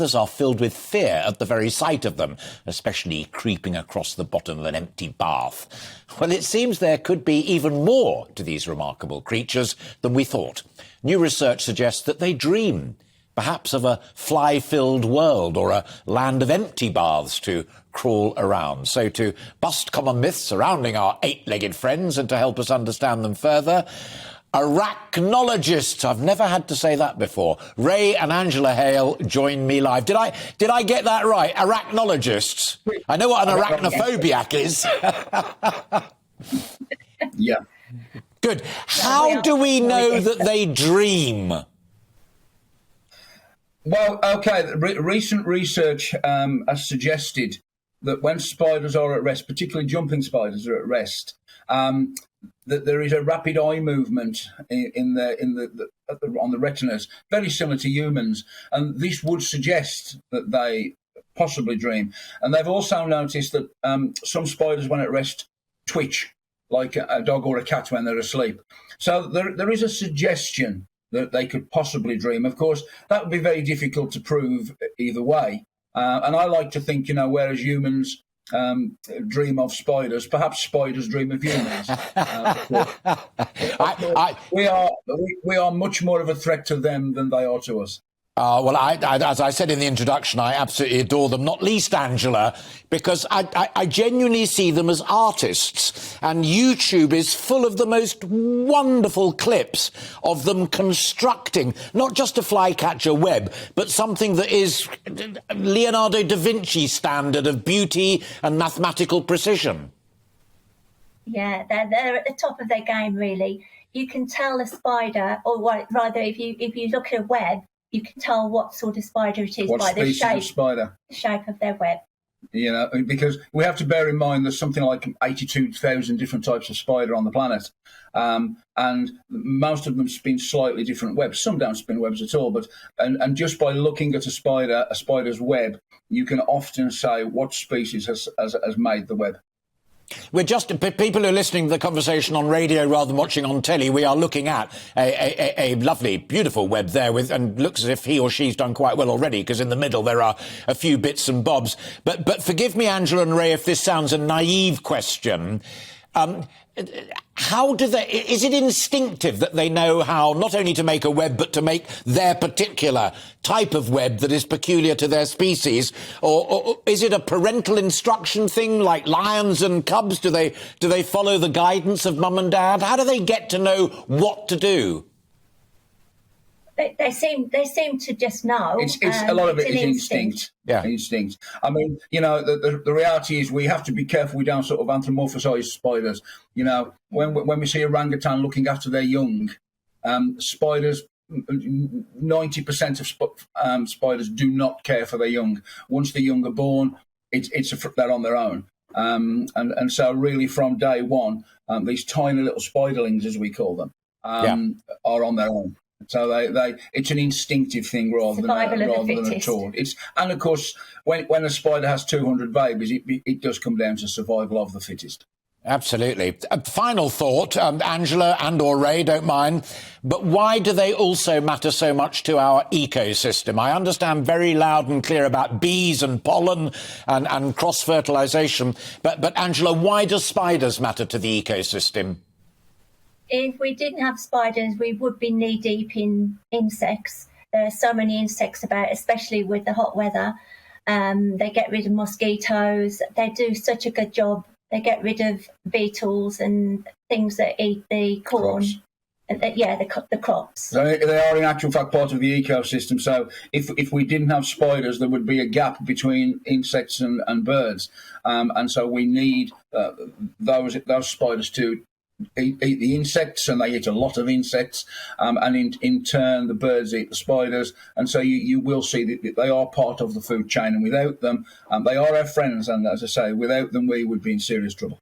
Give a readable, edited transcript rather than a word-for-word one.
Others are filled with fear at the very sight of them, especially creeping across the bottom of an empty bath. Well, it seems there could be even more to these remarkable creatures than we thought. New research suggests that they dream, perhaps of a fly-filled world or a land of empty baths to crawl around. So to bust common myths surrounding our eight-legged friends and to help us understand them further, arachnologists, I've never had to say that before, Ray and Angela Hale join me live. Did I get that right? Arachnologists. I know what an arachnophobiac is. Yeah. Good. How do we know that they dream? Well, OK, recent research has suggested that when spiders are at rest, particularly jumping spiders are at rest, that there is a rapid eye movement on the retinas, very similar to humans, and this would suggest that they possibly dream. And they've also noticed that some spiders, when at rest, twitch like a dog or a cat when they're asleep. So there is a suggestion that they could possibly dream. Of course, that would be very difficult to prove either way. And I like to think, whereas humans dream of spiders, perhaps spiders dream of humans. We are much more of a threat to them than they are to us. Well, as I said in the introduction, I absolutely adore them, not least Angela, because I genuinely see them as artists. And YouTube is full of the most wonderful clips of them constructing not just a flycatcher web, but something that is Leonardo da Vinci standard of beauty and mathematical precision. Yeah, they're at the top of their game, really. You can tell a spider, or rather, if you look at a web, you can tell what sort of spider it is by the shape of their web. Because we have to bear in mind there's something like 82,000 different types of spider on the planet. And most of them spin slightly different webs. Some don't spin webs at all. And just by looking at a spider's web, you can often say what species has made the web. We're just, people who are listening to the conversation on radio rather than watching on telly, we are looking at a lovely, beautiful web there and looks as if he or she's done quite well already, because in the middle there are a few bits and bobs. But forgive me, Angela and Ray, if this sounds a naive question. How do is it instinctive that they know how not only to make a web, but to make their particular type of web that is peculiar to their species? Or is it a parental instruction thing like lions and cubs? Do they follow the guidance of mum and dad? How do they get to know what to do? They seem to just know. It's a lot of it is instinct. Yeah, instinct. I mean, the reality is we have to be careful we don't sort of anthropomorphise spiders. When we see orangutan looking after their young, spiders, 90% of spiders do not care for their young. Once the young are born, they're on their own. And so really from day one, these tiny little spiderlings, as we call them, are on their own. So it's an instinctive thing rather than a taunt. And of course, when a spider has 200 babies, it does come down to survival of the fittest. Absolutely. Final thought, Angela and or Ray, don't mind, but why do they also matter so much to our ecosystem? I understand very loud and clear about bees and pollen and cross-fertilisation, but Angela, why do spiders matter to the ecosystem? If we didn't have spiders, we would be knee-deep in insects. There are so many insects about, especially with the hot weather. They get rid of mosquitoes. They do such a good job. They get rid of beetles and things that eat the corn. The crops. So they are in actual fact part of the ecosystem. So if we didn't have spiders, there would be a gap between insects and birds. And so we need those spiders to eat the insects, and they eat a lot of insects, and in turn the birds eat the spiders, and so you will see that they are part of the food chain, and without them, they are our friends, and as I say, without them we would be in serious trouble.